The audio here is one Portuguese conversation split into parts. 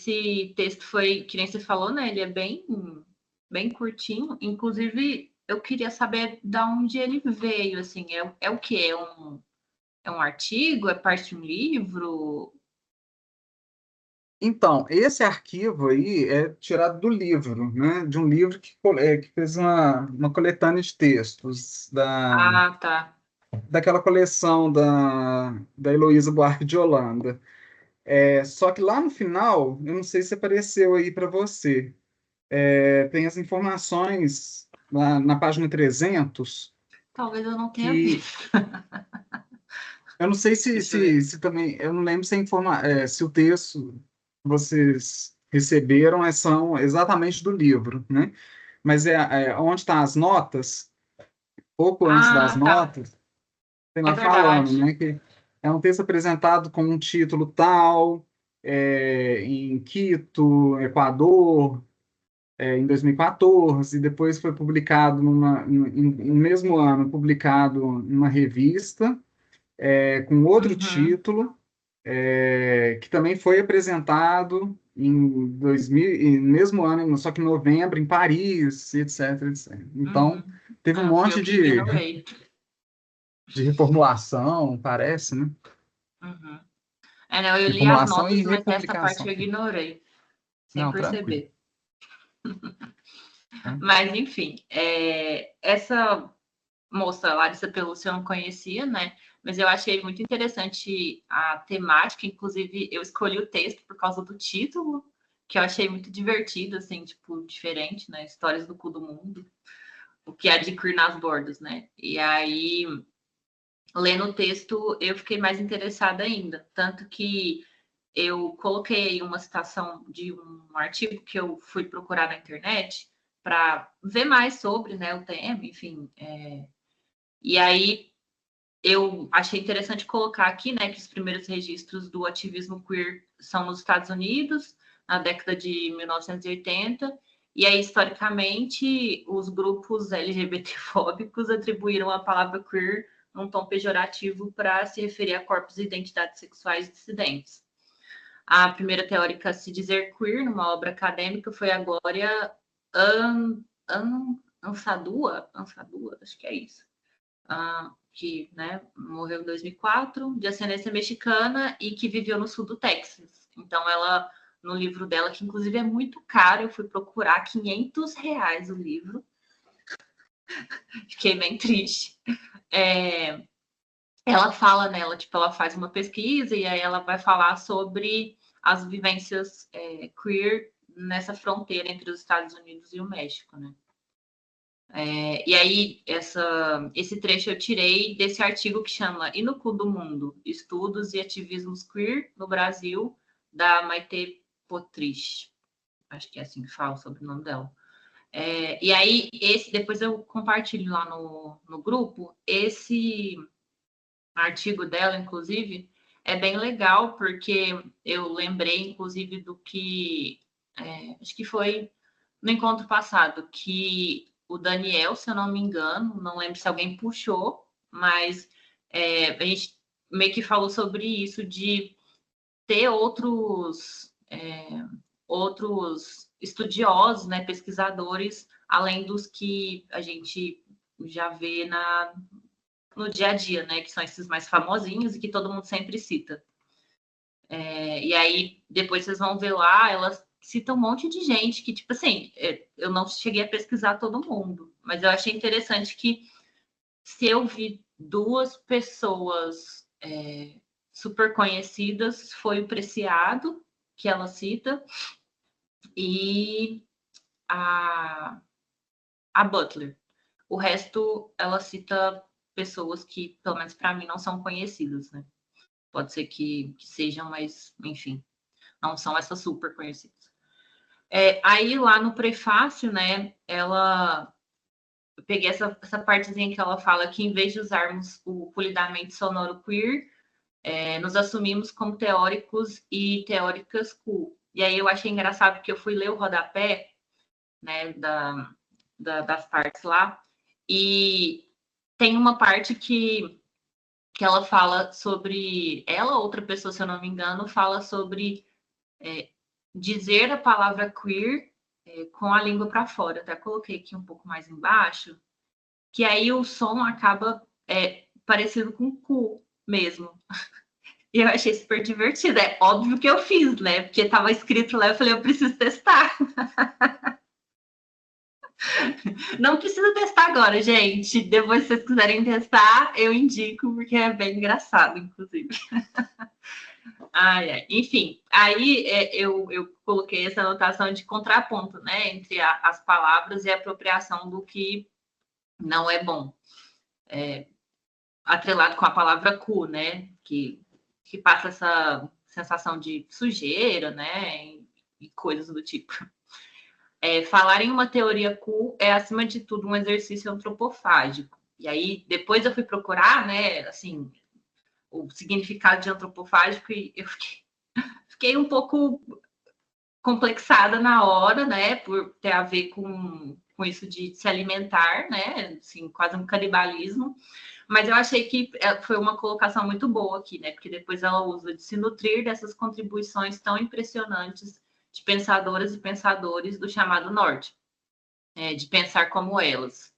esse texto foi, que nem você falou, né? Ele é bem curtinho. Inclusive, eu queria saber de onde ele veio, assim. É o quê? É um artigo? É parte de um livro? Então, esse arquivo aí é tirado do livro, né? De um livro que fez uma coletânea de textos Ah, tá. daquela coleção da Heloísa Buarque de Holanda. Só que lá no final, eu não sei se apareceu aí para você, tem as informações lá na página 300 Talvez eu não tenha que visto. eu não sei Deixa eu ver. se também, eu não lembro se o texto que vocês receberam são exatamente do livro, né? Mas onde estão as notas, pouco antes das Ah, tá. notas, tem É lá falando, verdade. né, que é um texto apresentado com um título tal, em Quito, Equador, em 2014, e depois foi publicado no mesmo ano, publicado numa revista, com outro Uhum. título, que também foi apresentado em 2000, e no mesmo ano, só que em novembro, em Paris, etc, etc. Então, Uhum. teve um Ah, fui eu monte que ignorei. de reformulação, parece, né? Uhum. Não, eu li as Reformulação notas, e mas essa parte republicação. eu ignorei, sem Não, tranquilo. perceber. Tá? Mas, enfim, essa moça, Larissa Pelúcio, eu não conhecia, né? Mas eu achei muito interessante a temática, inclusive eu escolhi o texto por causa do título, que eu achei muito divertido, assim, tipo, diferente, né? Histórias do cu do mundo, o que é de queer nas bordas, né? E aí, lendo o texto, eu fiquei mais interessada ainda, tanto que eu coloquei uma citação de um artigo que eu fui procurar na internet para ver mais sobre, né, o tema, enfim. E aí eu achei interessante colocar aqui, né, que os primeiros registros do ativismo queer são nos Estados Unidos, na década de 1980, e aí, historicamente, os grupos LGBTfóbicos atribuíram a palavra queer num tom pejorativo para se referir a corpos e identidades sexuais dissidentes. A primeira teórica a se dizer queer numa obra acadêmica foi a Glória Ansadua, acho que é isso, que, né, morreu em 2004, de ascendência mexicana e que viveu no sul do Texas. Então, ela, no livro dela, que inclusive é muito caro, eu fui procurar R$ 500 o livro, fiquei bem triste. Ela fala nela, tipo, ela faz uma pesquisa e aí ela vai falar sobre as vivências queer nessa fronteira entre os Estados Unidos e o México, né? E aí, esse trecho eu tirei desse artigo que chama E no Cu do Mundo? Estudos e Ativismos Queer no Brasil, da Maite Potrich. Acho que é assim que fala sobre o nome dela. E aí, depois eu compartilho lá no grupo. Esse artigo dela, inclusive, é bem legal, porque eu lembrei, inclusive, do que acho que foi no encontro passado, que o Daniel, se eu não me engano, não lembro se alguém puxou, mas a gente meio que falou sobre isso, de ter outros estudiosos, né, pesquisadores, além dos que a gente já vê no dia a dia, né, que são esses mais famosinhos e que todo mundo sempre cita. E aí, depois vocês vão ver lá, elas citam um monte de gente que, tipo assim, eu não cheguei a pesquisar todo mundo, mas eu achei interessante que se eu vi duas pessoas super conhecidas, foi o Preciado, que ela cita, e a Butler. O resto, ela cita pessoas que, pelo menos para mim, não são conhecidas, né? Pode ser que sejam, mas, enfim, não são essas super conhecidas. Aí, lá no prefácio, né, eu peguei essa partezinha que ela fala que, em vez de usarmos o polidamente sonoro queer, nos assumimos como teóricos e teóricas cool. E aí eu achei engraçado que eu fui ler o rodapé, né, das partes lá, e tem uma parte que ela fala sobre... Ela, outra pessoa, se eu não me engano, fala sobre dizer a palavra queer com a língua para fora. Até coloquei aqui um pouco mais embaixo, que aí o som acaba parecido com cu mesmo. E eu achei super divertido. É óbvio que eu fiz, né? Porque estava escrito lá, eu falei, eu preciso testar. Não precisa testar agora, gente. Depois, se vocês quiserem testar, eu indico, porque é bem engraçado, inclusive. Enfim, aí eu coloquei essa anotação de contraponto, né? Entre as palavras e a apropriação do que não é bom. Atrelado com a palavra cu, né? Que passa essa sensação de sujeira, né? E coisas do tipo. Falar em uma teoria cu é, acima de tudo, um exercício antropofágico. E aí, depois eu fui procurar, né, assim, o significado de antropofágico e eu fiquei um pouco complexada na hora, né, por ter a ver com isso de se alimentar, né, assim, quase um canibalismo. Mas eu achei que foi uma colocação muito boa aqui, né, porque depois ela usa de se nutrir dessas contribuições tão impressionantes de pensadoras e pensadores do chamado Norte, de pensar como elas.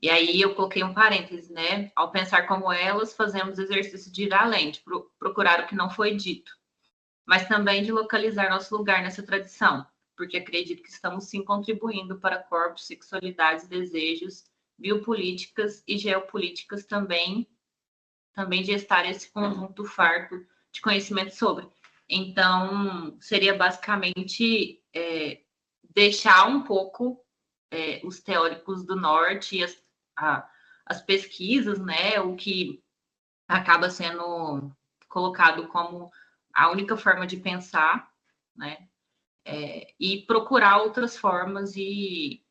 E aí eu coloquei um parêntese, né? Ao pensar como elas, fazemos exercício de ir além, de procurar o que não foi dito, mas também de localizar nosso lugar nessa tradição, porque acredito que estamos sim contribuindo para corpos, sexualidades, desejos, biopolíticas e geopolíticas também gestar esse conjunto farto de conhecimento sobre. Então, seria basicamente deixar um pouco os teóricos do norte e as pesquisas, né, o que acaba sendo colocado como a única forma de pensar, né, e procurar outras formas e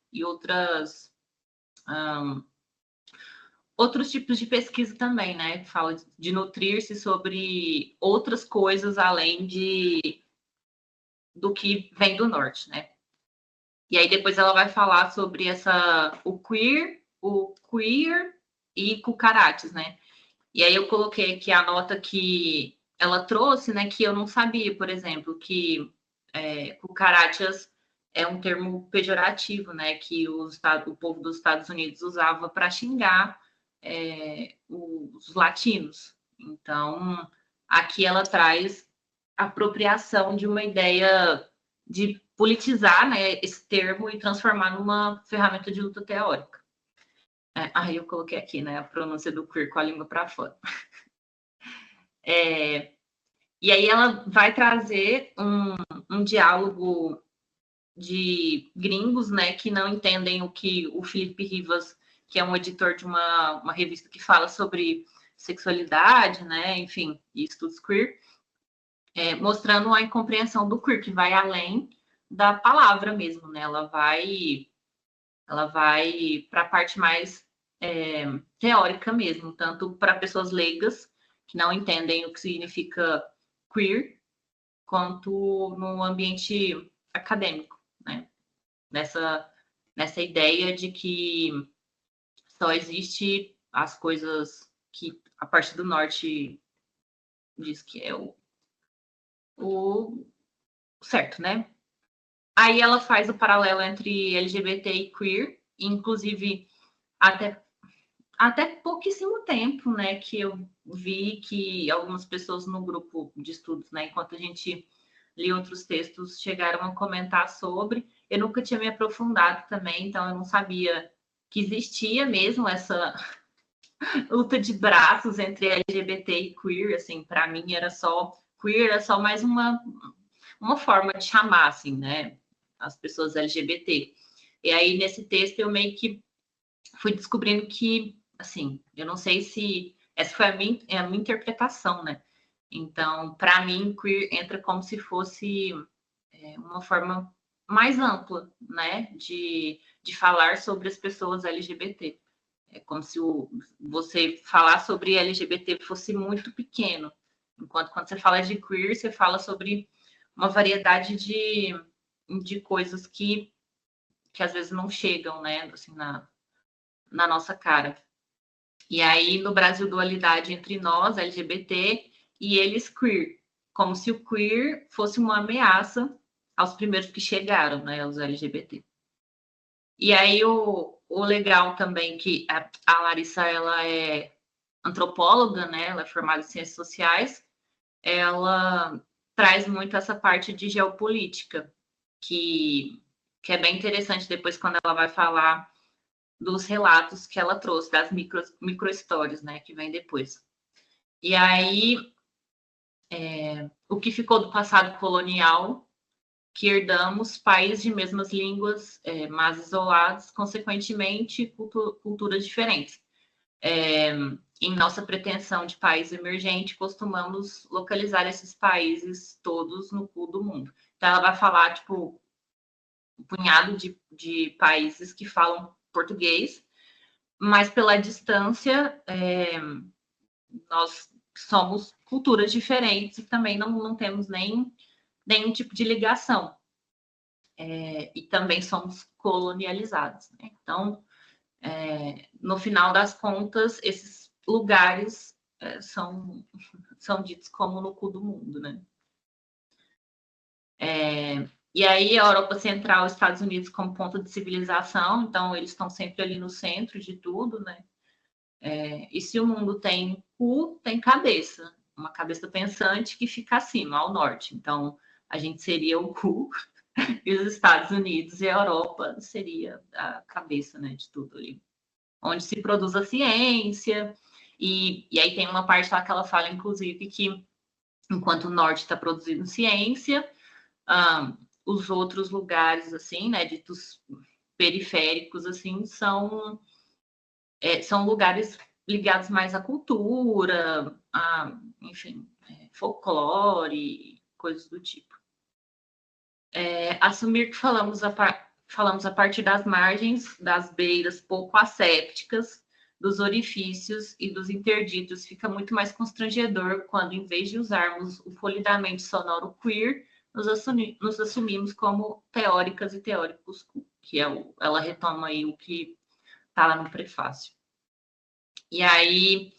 outros tipos de pesquisa também, né, que fala de nutrir-se sobre outras coisas além do que vem do norte, né. E aí depois ela vai falar sobre o queer e cucarates, né? E aí eu coloquei aqui a nota que ela trouxe, né? Que eu não sabia, por exemplo, que cucarachas é um termo pejorativo, né? Que o povo dos Estados Unidos usava para xingar os latinos. Então, aqui ela traz apropriação de uma ideia de politizar, né, esse termo e transformar numa ferramenta de luta teórica. Aí eu coloquei aqui, né, a pronúncia do queer com a língua para fora. E aí ela vai trazer um diálogo de gringos, né, que não entendem o que o Felipe Rivas, que é um editor de uma revista que fala sobre sexualidade, né, enfim, e estudos queer, mostrando a incompreensão do queer, que vai além da palavra mesmo, né? Ela vai para a parte mais teórica mesmo, tanto para pessoas leigas que não entendem o que significa queer, quanto no ambiente acadêmico, né? Nessa ideia de que só existe as coisas que a parte do norte diz que é o certo, né? Aí ela faz o paralelo entre LGBT e queer, inclusive até pouquíssimo tempo, né, que eu vi que algumas pessoas no grupo de estudos, né, enquanto a gente lia outros textos, chegaram a comentar sobre. Eu nunca tinha me aprofundado também, então eu não sabia que existia mesmo essa luta de braços entre LGBT e queer, assim, para mim era só queer, era só mais uma forma de chamar, assim, né, as pessoas LGBT. E aí, nesse texto, eu meio que fui descobrindo que, assim, eu não sei se essa foi a minha interpretação, né? Então, para mim, queer entra como se fosse uma forma mais ampla, né, de falar sobre as pessoas LGBT. É como se você falar sobre LGBT fosse muito pequeno, enquanto quando você fala de queer, você fala sobre uma variedade de coisas que às vezes não chegam, né, assim, na nossa cara. E aí, no Brasil, dualidade entre nós, LGBT, e eles queer, como se o queer fosse uma ameaça aos primeiros que chegaram, né, os LGBT. E aí o legal também que a Larissa, ela é antropóloga, né, ela é formada em ciências sociais, ela traz muito essa parte de geopolítica, que é bem interessante depois quando ela vai falar dos relatos que ela trouxe, das micro-histórias, né, que vem depois. E aí, o que ficou do passado colonial, que herdamos países de mesmas línguas, mas isolados, consequentemente, culturas diferentes. Em nossa pretensão de país emergente, costumamos localizar esses países todos no cu do mundo. Então, ela vai falar, tipo, um punhado de países que falam português, mas pela distância, nós somos culturas diferentes e também não temos nenhum tipo de ligação. E também somos colonializados, né? Então, no final das contas, esses lugares são ditos como no cu do mundo, né? E aí a Europa Central, os Estados Unidos como ponto de civilização, então eles estão sempre ali no centro de tudo, né? E se o mundo tem cu, tem cabeça, uma cabeça pensante que fica acima, ao norte. Então, a gente seria o cu e os Estados Unidos e a Europa seria a cabeça, né, de tudo ali. Onde se produz a ciência, e aí tem uma parte lá que ela fala, inclusive, que enquanto o norte está produzindo ciência, os outros lugares, assim, né, ditos periféricos, assim, são lugares ligados mais à cultura, enfim, folclore, coisas do tipo. Assumir que falamos a partir das margens, das beiras pouco assépticas, dos orifícios e dos interditos fica muito mais constrangedor quando, em vez de usarmos o polidamente sonoro queer, nos assumimos como teóricas e teóricos, que ela retoma aí o que está lá no prefácio. E aí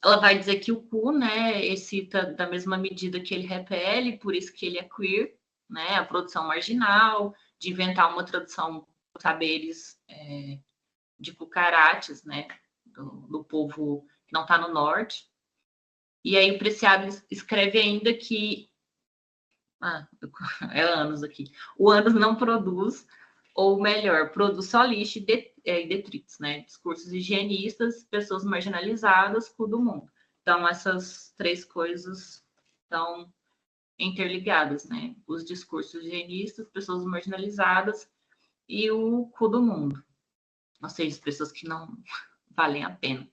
ela vai dizer que o cu, né, excita da mesma medida que ele repele, por isso que ele é queer, né, a produção marginal, de inventar uma tradução dos saberes de cucarates, né, do povo que não está no norte. E aí o Preciado escreve ainda que anos aqui. O Anos não produz, ou melhor, produz só lixo e detritos, né? Discursos higienistas, pessoas marginalizadas, cu do mundo. Então, essas três coisas estão interligadas, né? Os discursos higienistas, pessoas marginalizadas e o cu do mundo. Ou seja, pessoas que não valem a pena.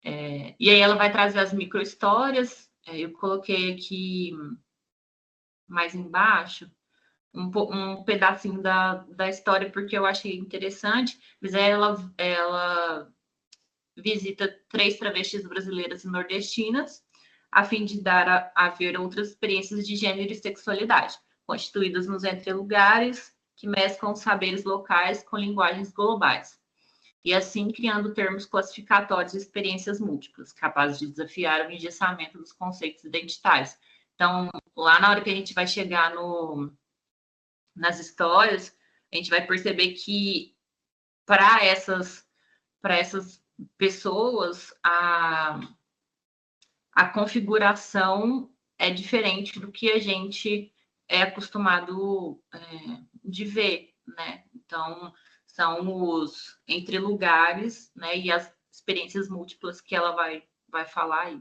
E aí ela vai trazer as micro-histórias. Eu coloquei aqui mais embaixo um pedacinho da história, porque eu achei interessante, mas ela visita 3 travestis brasileiras e nordestinas, a fim de dar a ver outras experiências de gênero e sexualidade, constituídas nos entrelugares, que mesclam saberes locais com linguagens globais, e assim criando termos classificatórios e experiências múltiplas, capazes de desafiar o engessamento dos conceitos identitários. Então, lá na hora que a gente vai chegar nas histórias, a gente vai perceber que para essas pessoas a configuração é diferente do que a gente é acostumado de ver, né? Então, são os entre lugares, né? E as experiências múltiplas que ela vai falar aí.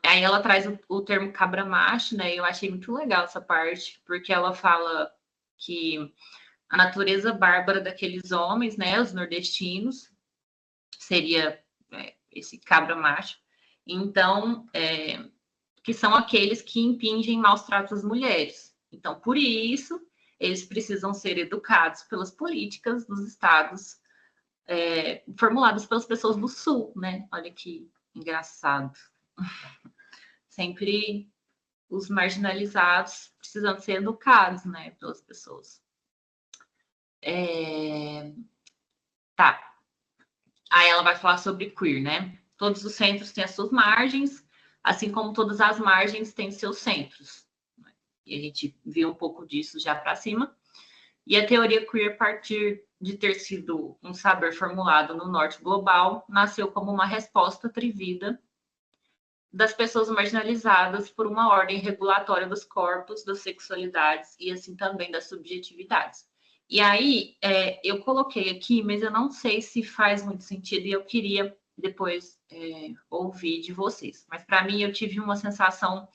Aí ela traz o termo cabra macho, né? Eu achei muito legal essa parte, porque ela fala que a natureza bárbara daqueles homens, né? Os nordestinos, seria esse cabra macho. Então, que são aqueles que impingem maus tratos às mulheres. Então, por isso, eles precisam ser educados pelas políticas dos estados formuladas pelas pessoas do Sul, né? Olha que engraçado. Sempre os marginalizados precisando ser educados, né, pelas pessoas. Tá. Aí ela vai falar sobre queer, né? Todos os centros têm as suas margens, assim como todas as margens têm seus centros. E a gente viu um pouco disso já para cima. E a teoria queer, a partir de ter sido um saber formulado no norte global, nasceu como uma resposta atrevida das pessoas marginalizadas por uma ordem regulatória dos corpos, das sexualidades e assim também das subjetividades. E aí, eu coloquei aqui, mas eu não sei se faz muito sentido e eu queria depois ouvir de vocês. Mas para mim, eu tive uma sensação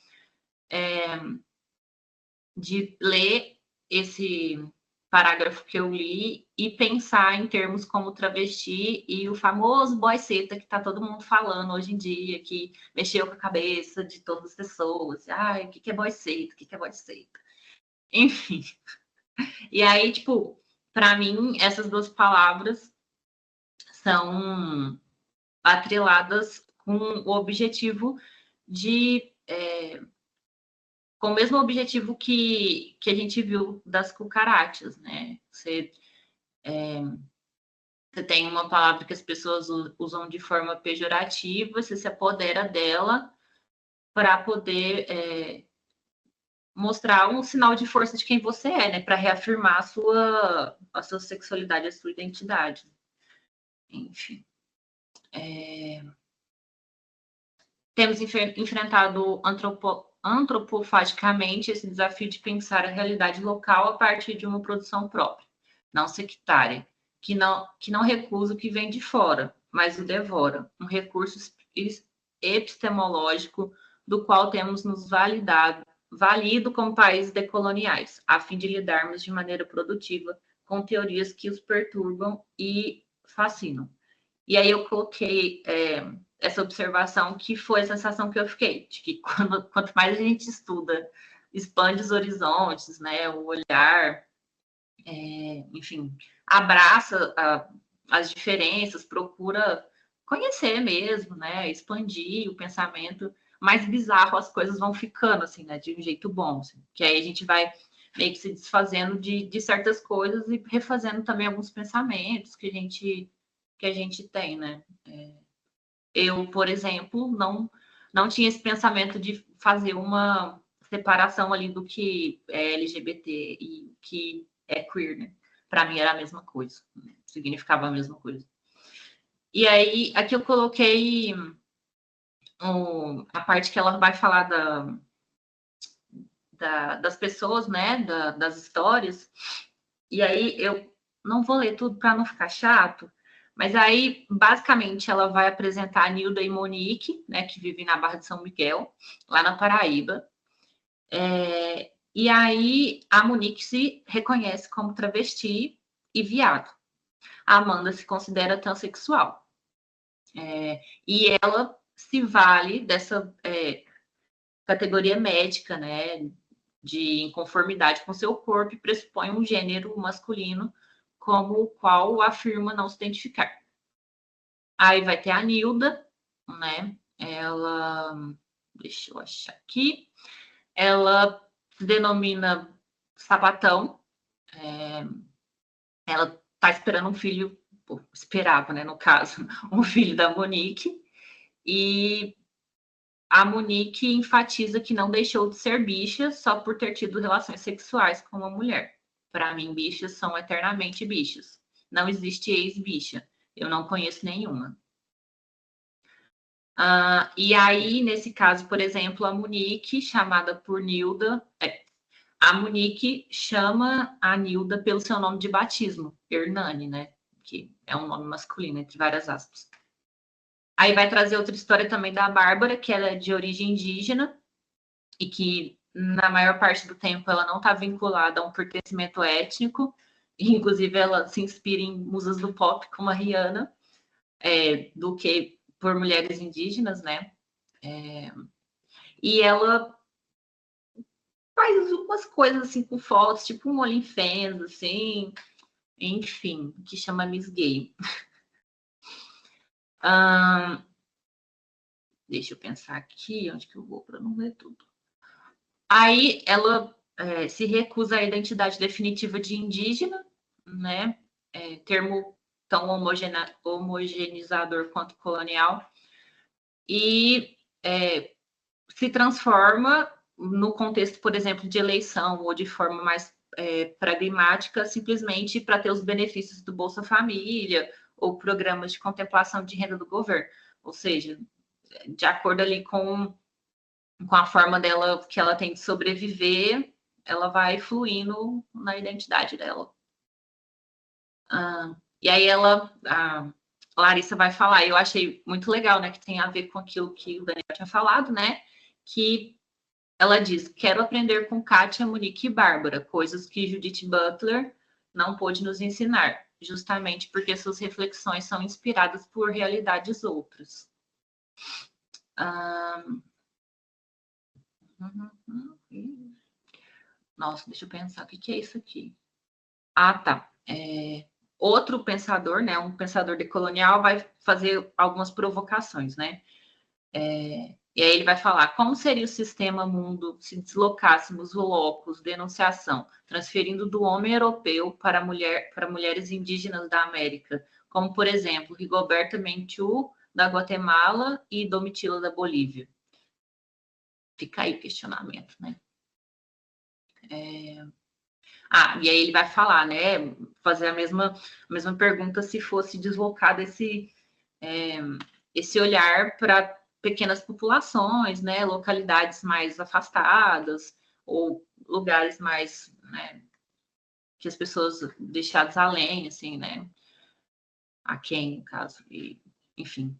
de ler esse parágrafo que eu li e pensar em termos como travesti e o famoso boiceta que está todo mundo falando hoje em dia, que mexeu com a cabeça de todas as pessoas. Ai, o que é boiceta? O que é boiceta? Enfim. E aí, tipo, para mim, essas duas palavras são atreladas com o objetivo de... com o mesmo objetivo que a gente viu das cucarachas, né? Você tem uma palavra que as pessoas usam de forma pejorativa, você se apodera dela para poder mostrar um sinal de força de quem você é, né? Para reafirmar a sua sexualidade, a sua identidade. Enfim. Temos enfrentado antropofagicamente esse desafio de pensar a realidade local a partir de uma produção própria, não sectária, que não recusa o que vem de fora, mas o devora, um recurso epistemológico do qual temos nos valido como países decoloniais, a fim de lidarmos de maneira produtiva com teorias que os perturbam e fascinam. E aí eu coloquei essa observação, que foi a sensação que eu fiquei, de que quanto mais a gente estuda, expande os horizontes, né, o olhar, enfim, abraça as diferenças, procura conhecer mesmo, né, expandir o pensamento, mais bizarro as coisas vão ficando, assim, né, de um jeito bom, assim, que aí a gente vai meio que se desfazendo de certas coisas e refazendo também alguns pensamentos que a gente tem, né? Eu, por exemplo, não tinha esse pensamento de fazer uma separação ali do que é LGBT e o que é queer, né? Para mim era a mesma coisa, significava a mesma coisa. E aí, aqui eu coloquei a parte que ela vai falar das pessoas, né? Das histórias. E aí eu não vou ler tudo para não ficar chato, mas aí, basicamente, ela vai apresentar a Nilda e Monique, né, que vivem na Barra de São Miguel, lá na Paraíba. E aí, a Monique se reconhece como travesti e viado. A Amanda se considera transexual. E ela se vale dessa categoria médica, né, de inconformidade com seu corpo e pressupõe um gênero masculino como o qual afirma não se identificar. Aí vai ter a Nilda, né? Ela, deixa eu achar aqui, ela se denomina sapatão. Ela tá esperando um filho, esperava, né? No caso, um filho da Monique. E a Monique enfatiza que não deixou de ser bicha só por ter tido relações sexuais com uma mulher. Para mim, bichas são eternamente bichas. Não existe ex-bicha. Eu não conheço nenhuma. E aí, nesse caso, por exemplo, a Monique, chamada por Nilda, a Monique chama a Nilda pelo seu nome de batismo, Hernani, né? Que é um nome masculino, entre várias aspas. Aí vai trazer outra história também da Bárbara, que ela é de origem indígena e que, na maior parte do tempo, ela não está vinculada a um pertencimento étnico. Inclusive, ela se inspira em musas do pop, como a Rihanna, do que por mulheres indígenas, né? E ela faz umas coisas assim com fotos, tipo um OnlyFans, assim, enfim, que chama Miss Gay. Deixa eu pensar aqui, onde que eu vou para não ler tudo. Aí ela se recusa à identidade definitiva de indígena, né? Termo tão homogeneizador quanto colonial, e se transforma no contexto, por exemplo, de eleição ou de forma mais pragmática, simplesmente para ter os benefícios do Bolsa Família ou programas de contemplação de renda do governo. Ou seja, de acordo ali com a forma dela que ela tem de sobreviver, ela vai fluindo na identidade dela. E aí a Larissa vai falar, eu achei muito legal, né, que tem a ver com aquilo que o Daniel tinha falado, né, que ela diz, quero aprender com Kátia, Monique e Bárbara, coisas que Judith Butler não pôde nos ensinar, justamente porque suas reflexões são inspiradas por realidades outras. Nossa, deixa eu pensar, o que é isso aqui? Ah, tá. Outro pensador, né, um pensador decolonial, vai fazer algumas provocações, né? E aí ele vai falar, como seria o sistema mundo se deslocássemos o locus de enunciação, transferindo do homem europeu para mulheres indígenas da América, como, por exemplo, Rigoberta Menchú, da Guatemala, e Domitila, da Bolívia. Fica aí o questionamento, né? E aí ele vai falar, né? Fazer a mesma pergunta se fosse deslocado esse olhar para pequenas populações, né? Localidades mais afastadas ou lugares mais, né, que as pessoas deixadas além, assim, né? A quem, no caso, e, enfim.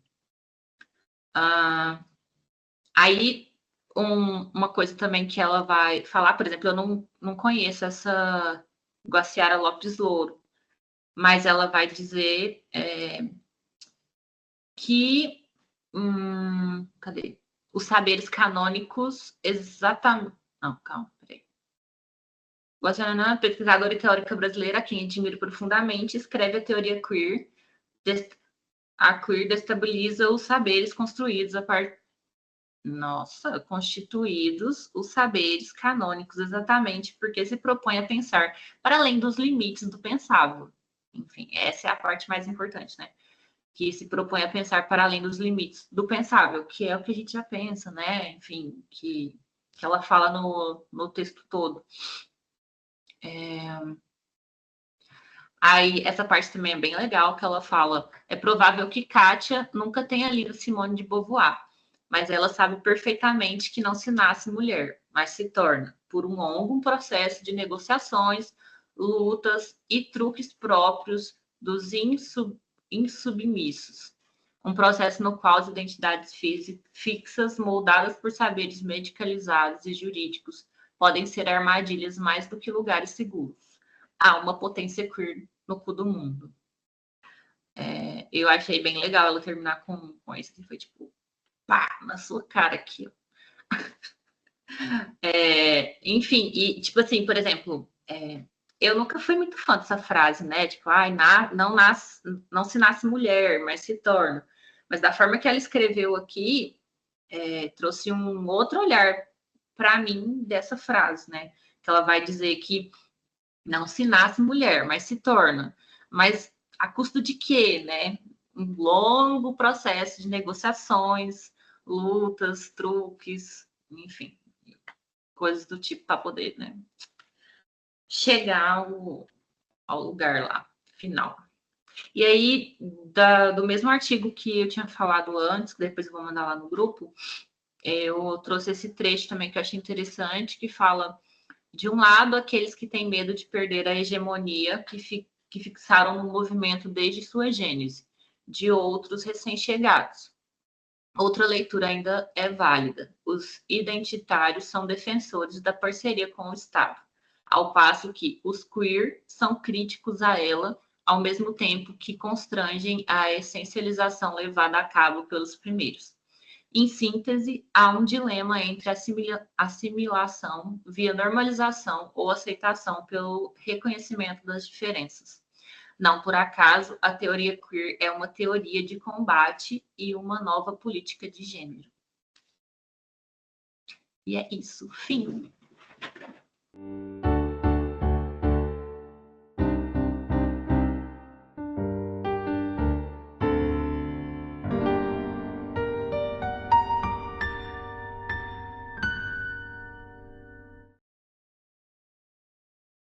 Aí uma coisa também que ela vai falar, por exemplo, eu não conheço essa Guaciara Lopes Louro, mas ela vai dizer que cadê? Os saberes canônicos exatamente. Não, calma, peraí. Guaciara, pesquisadora e teórica brasileira, a quem admiro profundamente, escreve a teoria queer. A queer destabiliza os saberes construídos a partir. Nossa, constituídos os saberes canônicos, exatamente porque se propõe a pensar para além dos limites do pensável. Enfim, essa é a parte mais importante, né? Que se propõe a pensar para além dos limites do pensável, que é o que a gente já pensa, né? Enfim, que ela fala no texto todo. Aí, essa parte também é bem legal, que ela fala, é provável que Kátia nunca tenha lido Simone de Beauvoir, mas ela sabe perfeitamente que não se nasce mulher, mas se torna, por um longo processo de negociações, lutas e truques próprios dos insubmissos. Um processo no qual as identidades fixas, moldadas por saberes medicalizados e jurídicos, podem ser armadilhas mais do que lugares seguros. Há uma potência queer no cu do mundo. Eu achei bem legal ela terminar com isso, que foi tipo, pá, na sua cara aqui, ó. Enfim, e tipo assim, por exemplo, eu nunca fui muito fã dessa frase, né? Tipo, não se nasce mulher, mas se torna. Mas da forma que ela escreveu aqui, trouxe um outro olhar para mim dessa frase, né? Que ela vai dizer que não se nasce mulher, mas se torna. Mas a custo de quê, né? Um longo processo de negociações, lutas, truques, enfim, coisas do tipo para poder, né, chegar ao lugar lá, final. E aí, do mesmo artigo que eu tinha falado antes, que depois eu vou mandar lá no grupo, eu trouxe esse trecho também que eu achei interessante, que fala, de um lado, aqueles que têm medo de perder a hegemonia que fixaram no movimento desde sua gênese, de outros recém-chegados. Outra leitura ainda é válida. Os identitários são defensores da parceria com o Estado, ao passo que os queer são críticos a ela, ao mesmo tempo que constrangem a essencialização levada a cabo pelos primeiros. Em síntese, há um dilema entre assimilação via normalização ou aceitação pelo reconhecimento das diferenças. Não por acaso, a teoria queer é uma teoria de combate e uma nova política de gênero. E é isso. Fim.